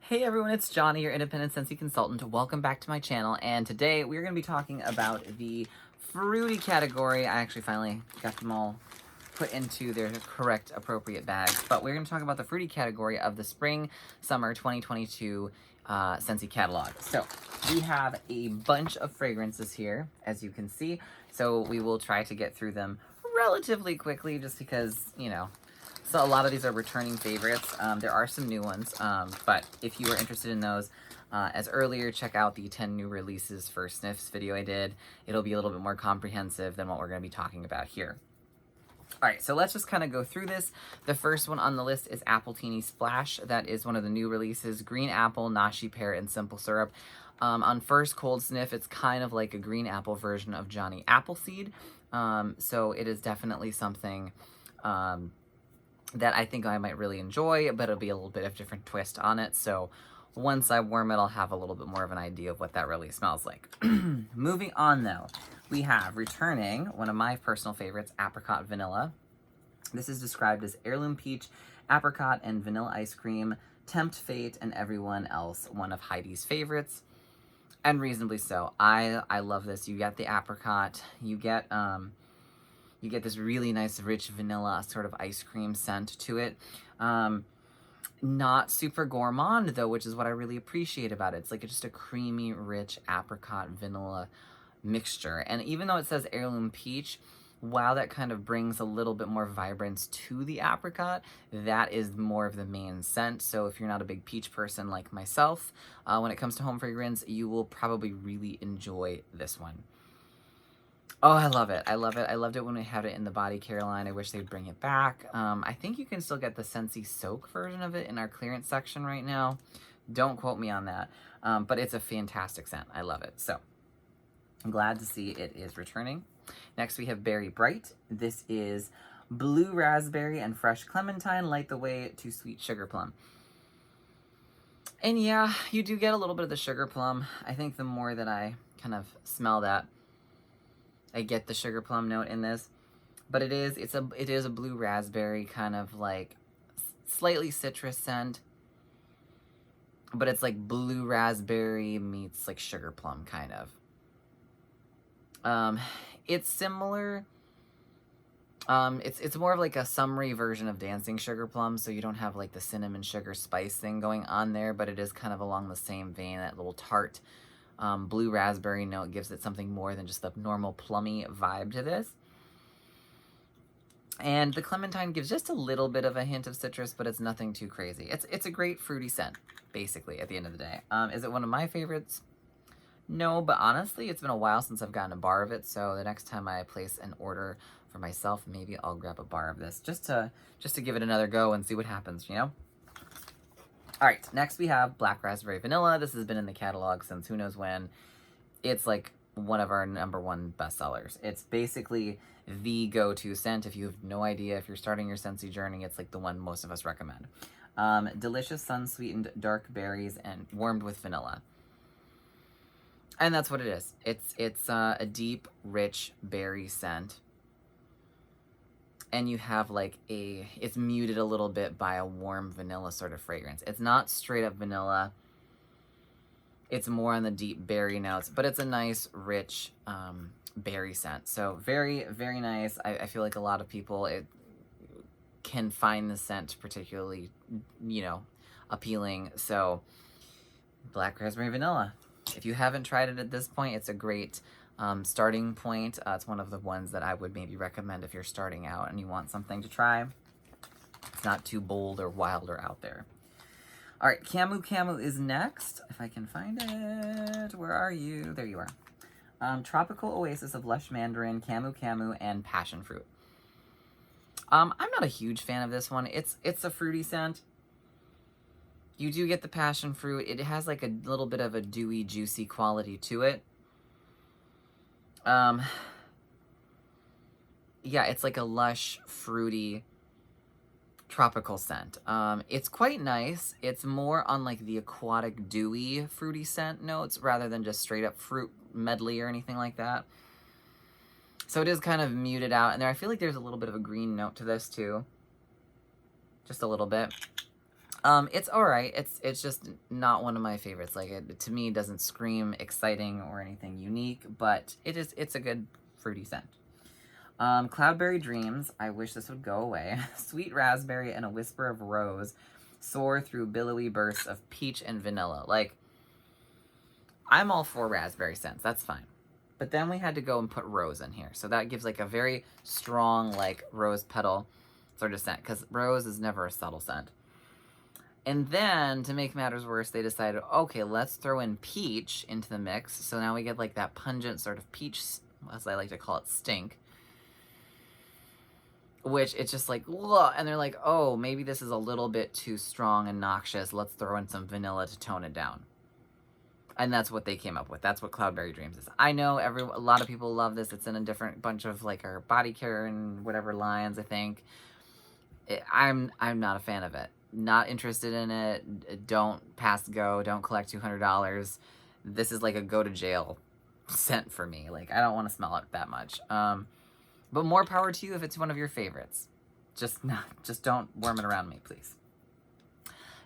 Hey everyone, it's Johnny, your independent Scentsy consultant. Welcome back to my channel, and today we're going to be talking about the fruity category. I actually finally got them all put into their correct, appropriate bags, but we're going to talk about the fruity category of the Spring/Summer 2022 Scentsy catalog. So we have a bunch of fragrances here, as you can see, so we will try to get through them relatively quickly just because, you know, so a lot of these are returning favorites. There are some new ones, but if you are interested in those, as earlier, check out the 10 new releases for Sniffs video I did. It'll be a little bit more comprehensive than what we're going to be talking about here. Alright, so let's just kind of go through this. The first one on the list is Apple Teeny Splash. That is one of the new releases. Green apple, nashi pear, and simple syrup. On first cold sniff, it's kind of like a green apple version of Johnny Appleseed. So it is definitely something that I think I might really enjoy, but it'll be a little bit of a different twist on it. So once I warm it, I'll have a little bit more of an idea of what that really smells like. Moving on though, we have returning one of my personal favorites, Apricot Vanilla. This is described as heirloom peach, apricot, and vanilla ice cream, tempt fate and everyone else, one of Heidi's favorites. And reasonably so. I love this. You get the apricot, you get this really nice, rich vanilla sort of ice cream scent to it. Not super gourmand, though, which is what I really appreciate about it. It's like just a creamy, rich apricot vanilla mixture. And even though it says heirloom peach, while that kind of brings a little bit more vibrance to the apricot, that is more of the main scent. So if you're not a big peach person like myself, when it comes to home fragrance, you will probably really enjoy this one. Oh, I love it. I love it. I loved it when we had it in the body care line. I wish they'd bring it back. I think you can still get the Scentsy Soak version of it in our clearance section right now. Don't quote me on that. But it's a fantastic scent. I love it. So I'm glad to see it is returning. Next, we have Berry Bright. This is blue raspberry and fresh clementine. Light the way to sweet sugar plum. And yeah, you do get a little bit of the sugar plum. I think the more that I kind of smell that, I get the sugar plum note in this, but it is a blue raspberry kind of like slightly citrus scent, but it's like blue raspberry meets like sugar plum kind of. It's similar. It's more of like a summery version of dancing sugar plum, so you don't have like the cinnamon sugar spice thing going on there, but it is kind of along the same vein, that little tart blue raspberry note gives it something more than just the normal plummy vibe to this. And the clementine gives just a little bit of a hint of citrus, but it's nothing too crazy. It's a great fruity scent, basically, at the end of the day. Is it one of my favorites? No, but honestly, it's been a while since I've gotten a bar of it, so the next time I place an order for myself, maybe I'll grab a bar of this just to give it another go and see what happens, you know? Alright, next we have Black Raspberry Vanilla. This has been in the catalog since who knows when. It's like one of our #1 bestsellers. It's basically the go-to scent. If you have no idea, if you're starting your Scentsy journey, it's like the one most of us recommend. Delicious sun-sweetened dark berries and warmed with vanilla. And that's what it is. It's a deep, rich berry scent. And you have like it's muted a little bit by a warm vanilla sort of fragrance. It's not straight up vanilla. It's more on the deep berry notes, but it's a nice, rich berry scent. So very, very nice. I feel like a lot of people can find the scent particularly, you know, appealing. So Black Raspberry Vanilla. If you haven't tried it at this point, it's a great starting point. It's one of the ones that I would maybe recommend if you're starting out and you want something to try. It's not too bold or wild or out there. All right, Camu Camu is next. If I can find it. Where are you? There you are. Tropical Oasis of Lush Mandarin, Camu Camu, and Passion Fruit. I'm not a huge fan of this one. It's a fruity scent. You do get the passion fruit. It has like a little bit of a dewy, juicy quality to it. Yeah, it's like a lush, fruity, tropical scent. It's quite nice. It's more on like the aquatic, dewy, fruity scent notes rather than just straight up fruit medley or anything like that. So it is kind of muted out. And there, I feel like there's a little bit of a green note to this too. Just a little bit. It's all right. It's just not one of my favorites. Like, it, to me, doesn't scream exciting or anything unique, but it's a good fruity scent. Cloudberry Dreams. I wish this would go away. Sweet raspberry and a whisper of rose soar through billowy bursts of peach and vanilla. Like, I'm all for raspberry scents. That's fine. But then we had to go and put rose in here. So that gives like a very strong, like, rose petal sort of scent. Because rose is never a subtle scent. And then, to make matters worse, they decided, okay, let's throw in peach into the mix. So now we get like that pungent sort of peach, as I like to call it, stink. Which it's just like, ugh, and they're like, oh, maybe this is a little bit too strong and noxious. Let's throw in some vanilla to tone it down. And that's what they came up with. That's what Cloudberry Dreams is. I know a lot of people love this. It's in a different bunch of like our body care and whatever lines, I think. I'm not a fan of it. Not interested in it. Don't pass go. Don't collect $200. This is like a go to jail scent for me. Like, I don't want to smell it that much. But more power to you if it's one of your favorites. Just don't worm it around me, please.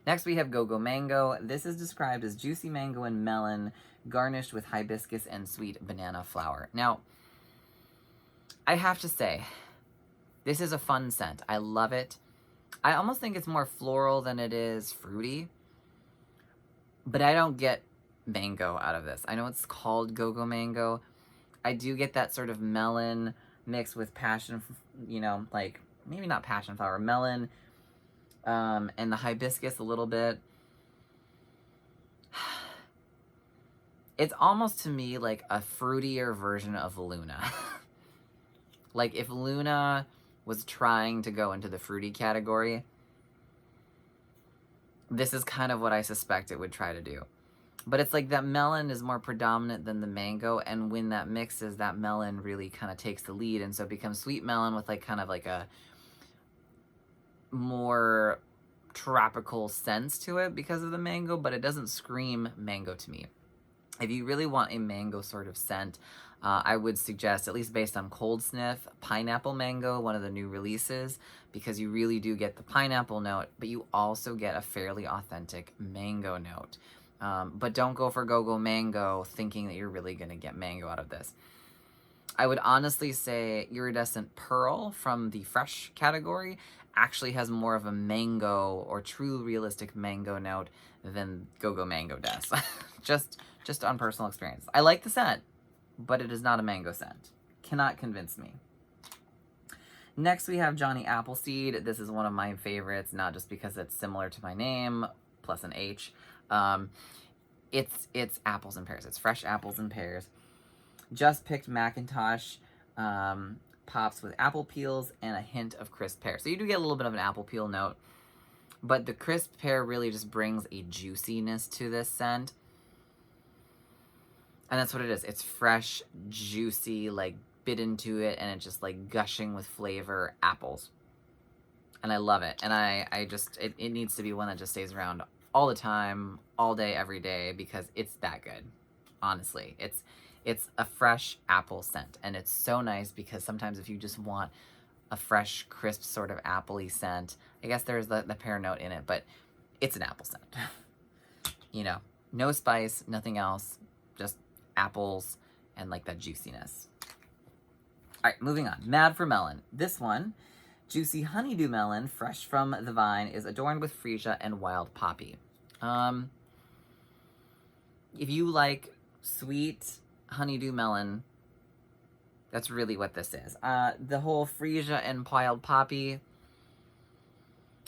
Next we have Go-Go Mango. This is described as juicy mango and melon, garnished with hibiscus and sweet banana flower. Now, I have to say, this is a fun scent. I love it. I almost think it's more floral than it is fruity. But I don't get mango out of this. I know it's called Go-Go Mango. I do get that sort of melon mixed with passion, you know, like, maybe not passion flower, melon, and the hibiscus a little bit. It's almost, to me, like a fruitier version of Luna. Like, if Luna was trying to go into the fruity category, this is kind of what I suspect it would try to do. But it's like that melon is more predominant than the mango, and when that mixes, that melon really kind of takes the lead, and so it becomes sweet melon with like kind of like a more tropical sense to it because of the mango, but it doesn't scream mango to me. If you really want a mango sort of scent, I would suggest, at least based on Cold Sniff, Pineapple Mango, one of the new releases, because you really do get the pineapple note, but you also get a fairly authentic mango note. But don't go for Go-Go Mango thinking that you're really going to get mango out of this. I would honestly say Iridescent Pearl from the fresh category actually has more of a mango or true realistic mango note than Go-Go Mango does. just on personal experience. I like the scent, but it is not a mango scent. Cannot convince me. Next we have Johnny Appleseed. This is one of my favorites, not just because it's similar to my name, plus an H. It's apples and pears. It's fresh apples and pears. Just picked Macintosh pops with apple peels and a hint of crisp pear. So you do get a little bit of an apple peel note, but the crisp pear really just brings a juiciness to this scent. And that's what it is. It's fresh, juicy, like bit into it, and it's just like gushing with flavor apples. And I love it. And it needs to be one that just stays around all the time, all day, every day, because it's that good. Honestly, it's a fresh apple scent, and it's so nice because sometimes if you just want a fresh, crisp sort of appley scent, I guess there's the pear note in it, but it's an apple scent. You know, no spice, nothing else, just apples and like that juiciness. All right, moving on. Mad for Melon. This one, juicy honeydew melon, fresh from the vine, is adorned with freesia and wild poppy. If you like sweet honeydew melon, that's really what this is. The whole freesia and wild poppy,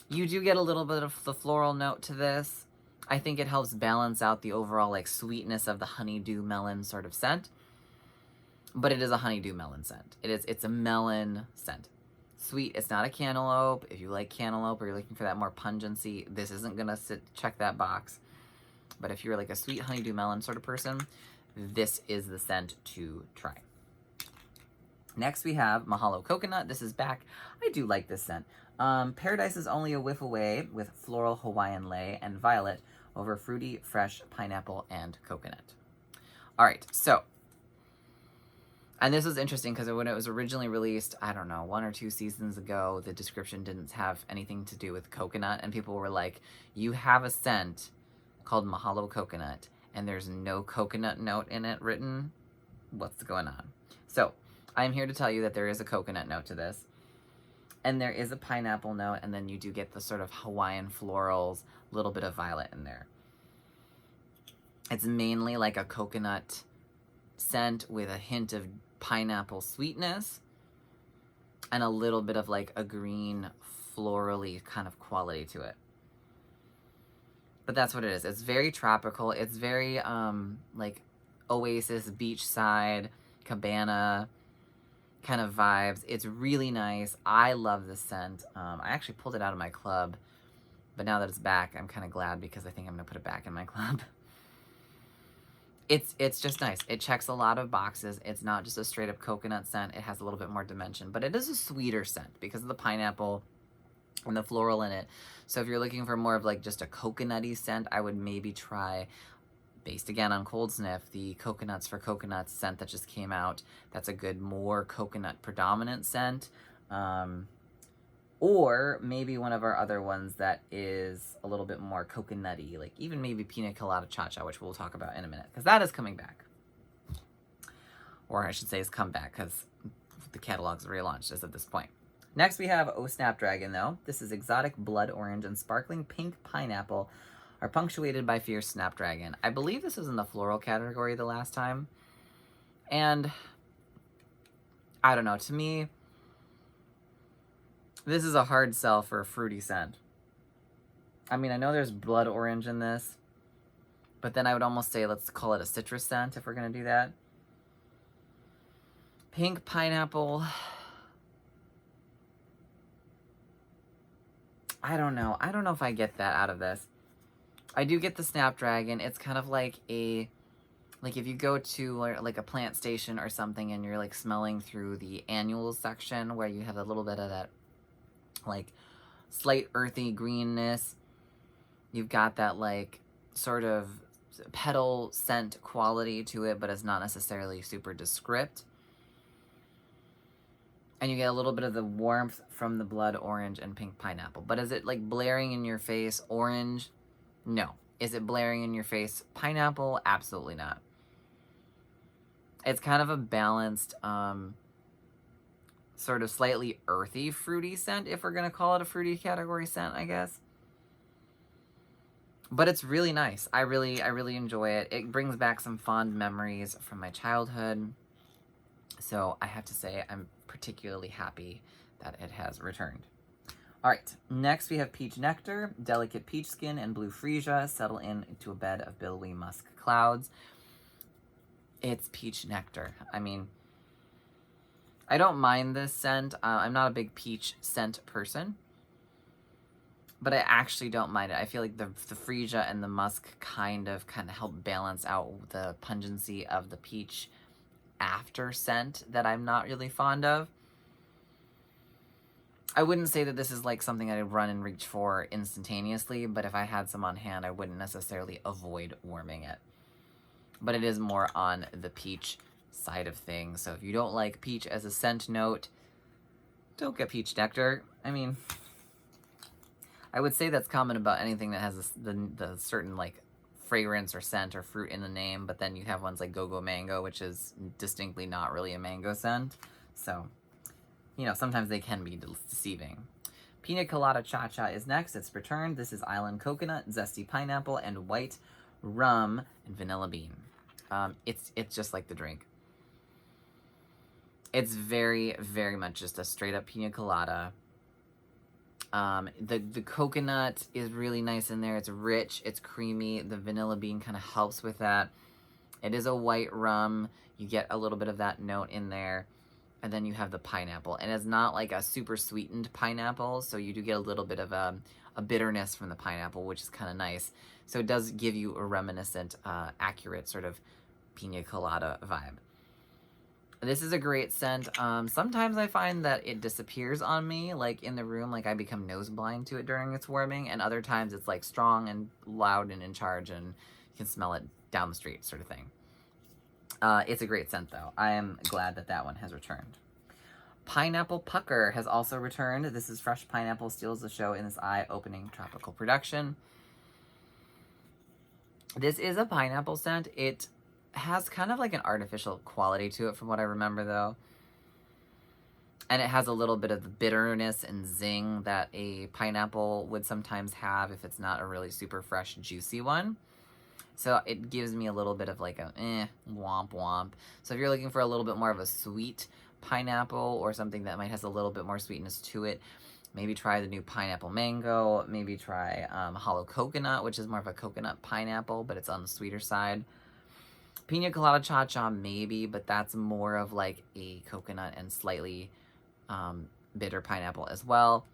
you do get a little bit of the floral note to this. I think it helps balance out the overall like sweetness of the honeydew melon sort of scent. But it is a honeydew melon scent. It's a melon scent. Sweet, it's not a cantaloupe. If you like cantaloupe or you're looking for that more pungency, this isn't gonna check that box. But if you're like a sweet honeydew melon sort of person, this is the scent to try. Next we have Mahalo Coconut. This is back. I do like this scent. Paradise is only a whiff away with floral Hawaiian lei and violet over fruity, fresh pineapple and coconut. All right, so And this was interesting because when it was originally released, I don't know, 1 or 2 seasons ago, the description didn't have anything to do with coconut. And people were like, you have a scent called Mahalo Coconut, and there's no coconut note in it written. What's going on? So I'm here to tell you that there is a coconut note to this. And there is a pineapple note, and then you do get the sort of Hawaiian florals, little bit of violet in there. It's mainly like a coconut scent with a hint of pineapple sweetness and a little bit of like a green florally kind of quality to it. But that's what it is. It's very tropical. It's very like oasis, beachside, cabana kind of vibes. It's really nice. I love this scent. I actually pulled it out of my club, but now that it's back, I'm kind of glad because I think I'm gonna put it back in my club. It's just nice. It checks a lot of boxes. It's not just a straight up coconut scent. It has a little bit more dimension, but it is a sweeter scent because of the pineapple and the floral in it. So if you're looking for more of like just a coconutty scent, I would maybe try, based again on Cold Sniff, the Coconuts for Coconuts scent that just came out. That's a good, more coconut predominant scent. Or maybe one of our other ones that is a little bit more coconutty, like even maybe Pina Colada Chacha, which we'll talk about in a minute, because that is coming back. Or I should say is come back, because the catalog's relaunched as of this point. Next we have Snapdragon, though. This is exotic blood orange and sparkling pink pineapple are punctuated by fierce Snapdragon. I believe this was in the floral category the last time. And I don't know, to me, this is a hard sell for a fruity scent. I mean, I know there's blood orange in this, but then I would almost say let's call it a citrus scent if we're going to do that. Pink pineapple. I don't know. I don't know if I get that out of this. I do get the Snapdragon. It's kind of like a, like if you go to like a plant station or something and you're like smelling through the annuals section where you have a little bit of that like slight earthy greenness. You've got that like sort of petal scent quality to it, but it's not necessarily super descript. And you get a little bit of the warmth from the blood orange and pink pineapple. But is it like blaring in your face orange? No. Is it blaring in your face pineapple? Absolutely not. It's kind of a balanced, sort of slightly earthy fruity scent, if we're going to call it a fruity category scent, I guess. But it's really nice. I really enjoy it. It brings back some fond memories from my childhood. So I have to say I'm particularly happy that it has returned. All right, next we have Peach Nectar. Delicate peach skin and blue freesia settle into a bed of billowy musk clouds. It's peach nectar. I mean, I don't mind this scent. I'm not a big peach scent person, but I actually don't mind it. I feel like the freesia and the musk kind of help balance out the pungency of the peach after scent that I'm not really fond of. I wouldn't say that this is like something I'd run and reach for instantaneously, but if I had some on hand, I wouldn't necessarily avoid warming it. But it is more on the peach side of things. So if you don't like peach as a scent note, don't get peach nectar. I mean, I would say that's common about anything that has the certain like fragrance or scent or fruit in the name, but then you have ones like Go-Go Mango, which is distinctly not really a mango scent. So, you know, sometimes they can be deceiving. Pina Colada Chacha is next. It's returned. This is island coconut, zesty pineapple, and white rum and vanilla bean. It's just like the drink. It's very, very much just a straight up pina colada. The coconut is really nice in there. It's rich, it's creamy. The vanilla bean kind of helps with that. It is a white rum. You get a little bit of that note in there. And then you have the pineapple. And it's not like a super sweetened pineapple, so you do get a little bit of a bitterness from the pineapple, which is kind of nice. So it does give you a reminiscent, accurate sort of pina colada vibe. This is a great scent. Sometimes I find that it disappears on me, like in the room, like I become nose blind to it during its warming, and other times it's like strong and loud and in charge and you can smell it down the street sort of thing. It's a great scent, though. I am glad that that one has returned. Pineapple Pucker has also returned. This is fresh pineapple steals the show in this eye-opening tropical production. This is a pineapple scent. It has kind of like an artificial quality to it from what I remember, though. And it has a little bit of the bitterness and zing that a pineapple would sometimes have if it's not a really super fresh, juicy one. So it gives me a little bit of like a womp womp. So if you're looking for a little bit more of a sweet pineapple or something that might has a little bit more sweetness to it, maybe try the new pineapple mango. Maybe try hollow coconut, which is more of a coconut pineapple, but it's on the sweeter side. Pina Colada Chacha, maybe, but that's more of like a coconut and slightly bitter pineapple as well.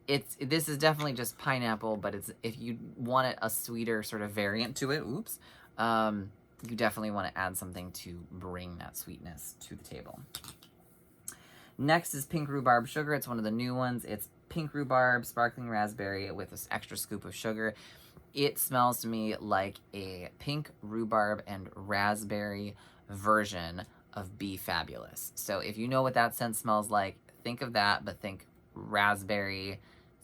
This is definitely just pineapple, but it's if you want a sweeter sort of variant to it, you definitely want to add something to bring that sweetness to the table. Next is Pink Rhubarb Sugar. It's one of the new ones. It's pink rhubarb, sparkling raspberry with this extra scoop of sugar. It smells to me like a pink rhubarb and raspberry version of Be Fabulous. So if you know what that scent smells like, think of that, but think raspberry,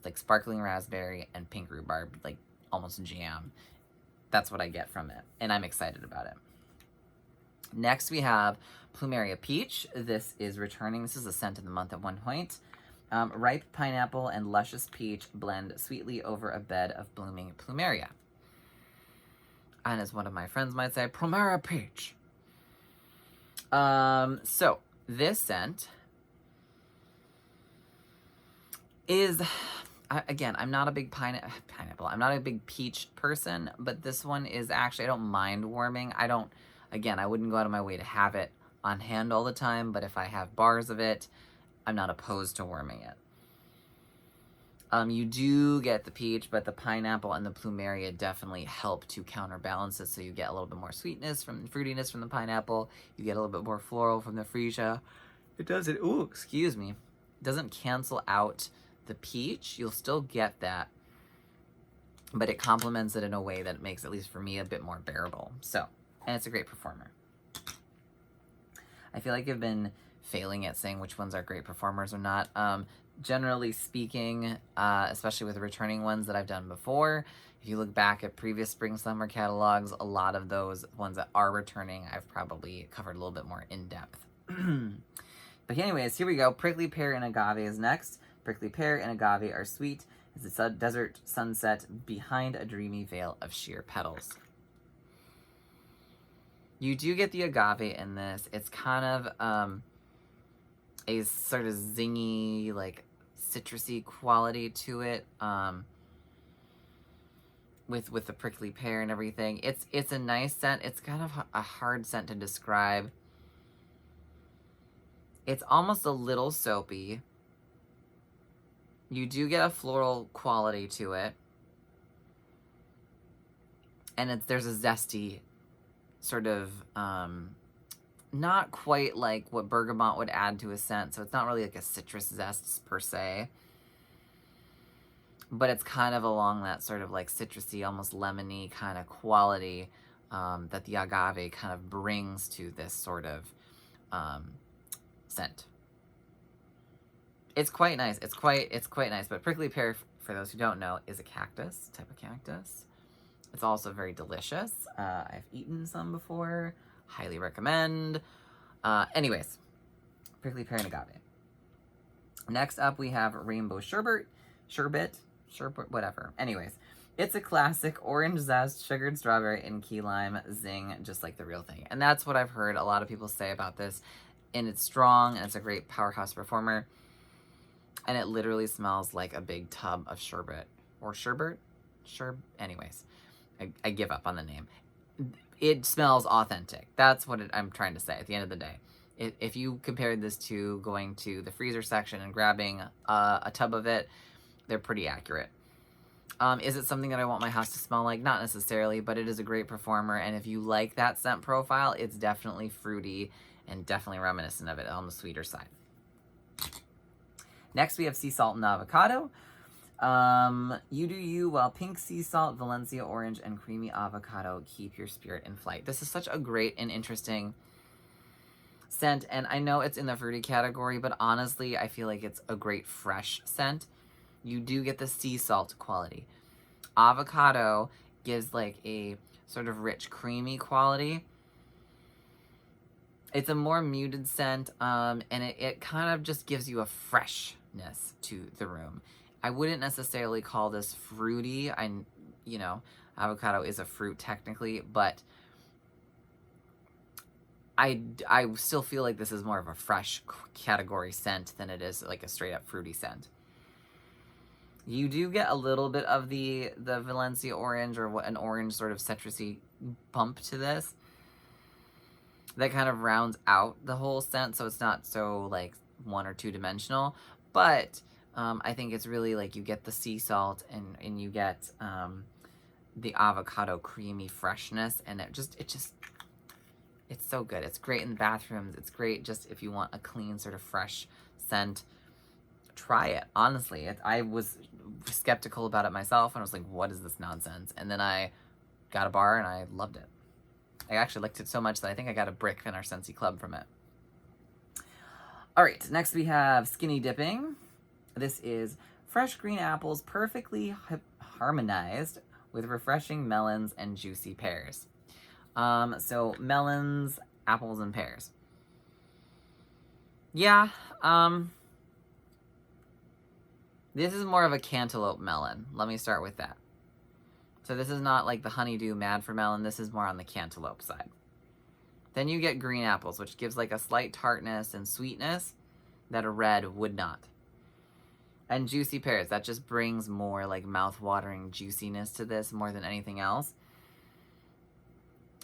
like sparkling raspberry and pink rhubarb, like almost jam. That's what I get from it, and I'm excited about it. Next we have Promera Peach. This is returning. This is a scent of the month at one point. Ripe pineapple and luscious peach blend sweetly over a bed of blooming plumeria. And as one of my friends might say, Promera Peach. So this scent is, again, I'm not a big pineapple. I'm not a big peach person, but this one is actually, I don't mind warming. Again, I wouldn't go out of my way to have it on hand all the time, but if I have bars of it, I'm not opposed to warming it. You do get the peach, but the pineapple and the plumeria definitely help to counterbalance it, so you get a little bit more sweetness from fruitiness from the pineapple. You get a little bit more floral from the freesia. It doesn't, doesn't cancel out the peach. You'll still get that, but it complements it in a way that makes, at least for me, a bit more bearable. So, and it's a great performer. I feel like I've been failing at saying which ones are great performers or not. Generally speaking, especially with the returning ones that I've done before, if you look back at previous spring summer catalogs, a lot of those ones that are returning, I've probably covered a little bit more in depth. But anyways, here we go. Prickly Pear and Agave is next. Prickly Pear and Agave are sweet. It's a desert sunset behind a dreamy veil of sheer petals. You do get the agave in this. It's kind of a sort of zingy, like citrusy quality to it. With the prickly pear and everything. It's a nice scent. It's kind of a hard scent to describe. It's almost a little soapy. You do get a floral quality to it. And there's a zesty sort of, not quite like what bergamot would add to a scent. So it's not really like a citrus zest per se. But it's kind of along that sort of like citrusy, almost lemony kind of quality that the agave kind of brings to this sort of scent. It's quite nice. It's quite nice. But prickly pear, for those who don't know, is a cactus, type of cactus. It's also very delicious. I've eaten some before. Highly recommend. Anyways, prickly pear and agave. Next up, we have rainbow sherbet, whatever. Anyways, it's a classic orange zest, sugared strawberry, and key lime zing, just like the real thing. And that's what I've heard a lot of people say about this. And it's strong, and it's a great powerhouse performer. And it literally smells like a big tub of sherbet. Or sherbet? Anyways, I give up on the name. It smells authentic. That's what I'm trying to say at the end of the day. If you compared this to going to the freezer section and grabbing a tub of it, they're pretty accurate. Is it something that I want my house to smell like? Not necessarily, but it is a great performer. And if you like that scent profile, it's definitely fruity and definitely reminiscent of it on the sweeter side. Next, we have sea salt and avocado. You do you, while pink sea salt, Valencia orange, and creamy avocado keep your spirit in flight. This is such a great and interesting scent, and I know it's in the fruity category, but honestly, I feel like it's a great fresh scent. You do get the sea salt quality. Avocado gives like a sort of rich, creamy quality. It's a more muted scent, and it kind of just gives you a freshness to the room. I wouldn't necessarily call this fruity. You know, avocado is a fruit technically, but I still feel like this is more of a fresh category scent than it is like a straight up fruity scent. You do get a little bit of the Valencia orange, or what, an orange sort of citrusy bump to this that kind of rounds out the whole scent, so it's not so like one or two dimensional. But I think it's really like you get the sea salt and you get the avocado creamy freshness, and it's so good. It's great in bathrooms. It's great just if you want a clean sort of fresh scent. Try it. Honestly, I was skeptical about it myself, and I was like, what is this nonsense? And then I got a bar and I loved it. I actually liked it so much that I think I got a brick in our Scentsy club from it. All right, next we have Skinny Dipping. This is fresh green apples perfectly harmonized with refreshing melons and juicy pears. So melons, apples, and pears. Yeah, this is more of a cantaloupe melon. Let me start with that. So this is not like the Honeydew Mad for Melon. This is more on the cantaloupe side. Then you get green apples, which gives like a slight tartness and sweetness that a red would not. And juicy pears, that just brings more like mouth-watering juiciness to this more than anything else.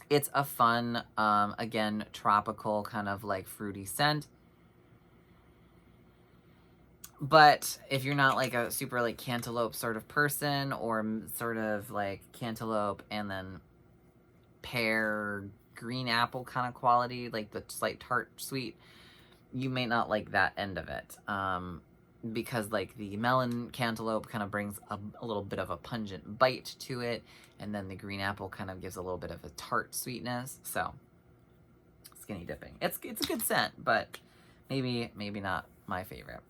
It's a fun, again, tropical kind of like fruity scent. But if you're not like a super like cantaloupe sort of person, or sort of like cantaloupe and then pear, green apple kind of quality, like the slight tart sweet, you may not like that end of it. Because like the melon cantaloupe kind of brings a little bit of a pungent bite to it, and then the green apple kind of gives a little bit of a tart sweetness. So Skinny Dipping. It's a good scent, but maybe not my favorite.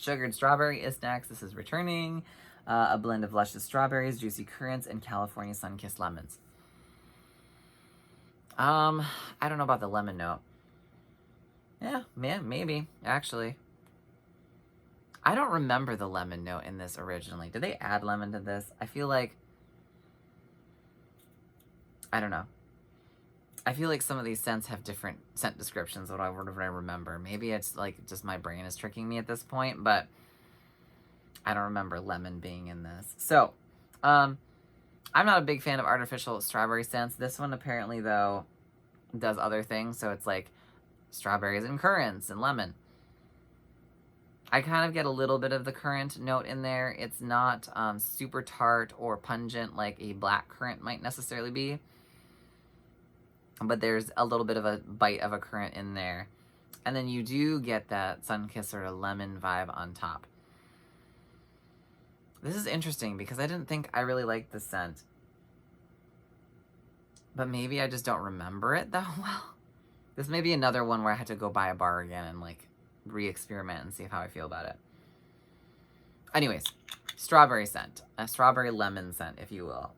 Sugared Strawberry is next. This is returning. A blend of luscious strawberries, juicy currants, and California sun-kissed lemons. I don't know about the lemon note. Yeah, maybe, actually. I don't remember the lemon note in this originally. Did they add lemon to this? I feel like... I don't know. I feel like some of these scents have different scent descriptions than I remember. Maybe it's like just my brain is tricking me at this point, but I don't remember lemon being in this. So, I'm not a big fan of artificial strawberry scents. This one apparently, though, does other things. So it's like strawberries and currants and lemon. I kind of get a little bit of the currant note in there. It's not super tart or pungent like a black currant might necessarily be. But there's a little bit of a bite of a currant in there. And then you do get that sun-kissed sort of lemon vibe on top. This is interesting because I didn't think I really liked the scent. But maybe I just don't remember it that well. This may be another one where I had to go buy a bar again and like re-experiment and see how I feel about it. Anyways, strawberry scent. A strawberry lemon scent, if you will.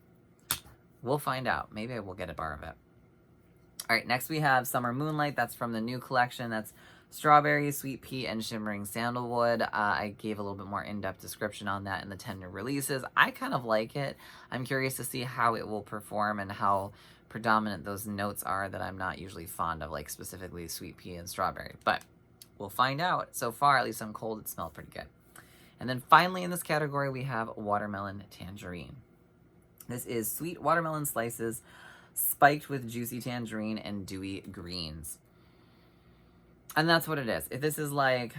We'll find out. Maybe I will get a bar of it. All right, next we have Summer Moonlight. That's from the new collection. That's strawberry, sweet pea, and shimmering sandalwood. I gave a little bit more in-depth description on that in the 10 new releases. I kind of like it. I'm curious to see how it will perform and how predominant those notes are that I'm not usually fond of, like specifically sweet pea and strawberry. But we'll find out. So far, at least I'm cold, it smells pretty good. And then finally in this category, we have Watermelon Tangerine. This is sweet watermelon slices spiked with juicy tangerine and dewy greens. And that's what it is. If this is like,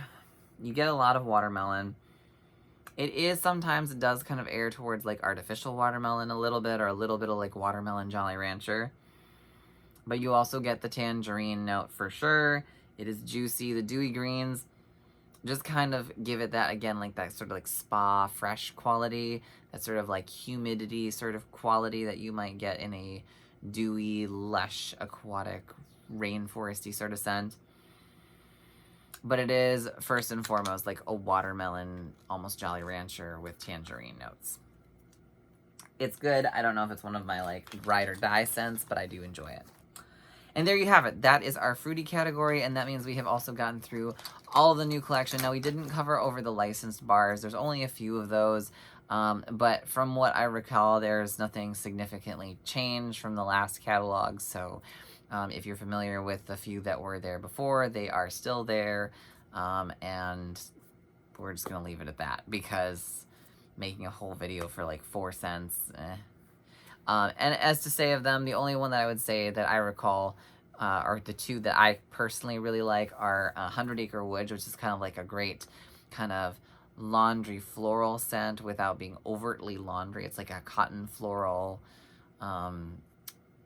you get a lot of watermelon. It is sometimes, it does kind of err towards like artificial watermelon a little bit, or a little bit of like watermelon Jolly Rancher. But you also get the tangerine note for sure. It is juicy. The dewy greens just kind of give it that, again, like that sort of like spa fresh quality, that sort of like humidity sort of quality that you might get in a dewy, lush, aquatic, rainforesty sort of scent. But it is first and foremost like a watermelon, almost Jolly Rancher with tangerine notes. It's good. I don't know if it's one of my like ride or die scents, but I do enjoy it. And there you have it. That is our fruity category, and that means we have also gotten through all the new collection. Now, we didn't cover over the licensed bars. There's only a few of those, but from what I recall, there's nothing significantly changed from the last catalog, so if you're familiar with the few that were there before, they are still there, and we're just going to leave it at that, because making a whole video for like 4 cents, and as to say of them, the only one that I would say that I recall, or the two that I personally really like, are 100 Acre Woods, which is kind of like a great kind of laundry floral scent without being overtly laundry. It's like a cotton floral,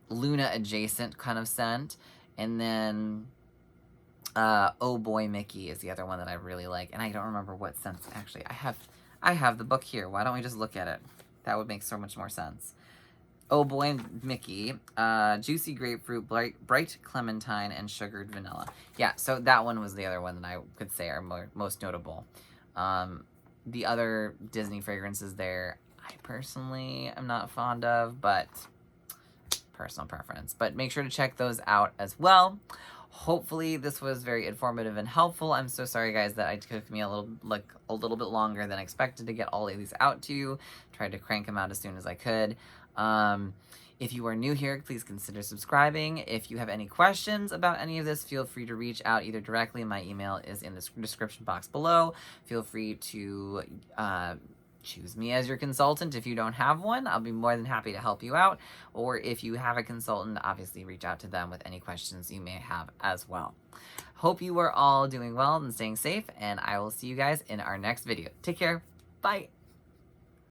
Luna adjacent kind of scent. And then Oh Boy Mickey is the other one that I really like, and I don't remember what scent. Actually, I have the book here. Why don't we just look at it? That would make so much more sense. Oh Boy Mickey, Juicy Grapefruit, Bright Clementine, and Sugared Vanilla. Yeah, so that one was the other one that I could say are most notable. The other Disney fragrances there, I personally am not fond of, but personal preference. But make sure to check those out as well. Hopefully this was very informative and helpful. I'm so sorry, guys, that it took me a little bit longer than expected to get all of these out to you. Tried to crank them out as soon as I could. If you are new here, please consider subscribing. If you have any questions about any of this, feel free to reach out either directly. My email is in the description box below. Feel free to choose me as your consultant. If you don't have one, I'll be more than happy to help you out. Or if you have a consultant, obviously reach out to them with any questions you may have as well. Hope you are all doing well and staying safe, and I will see you guys in our next video. Take care. Bye.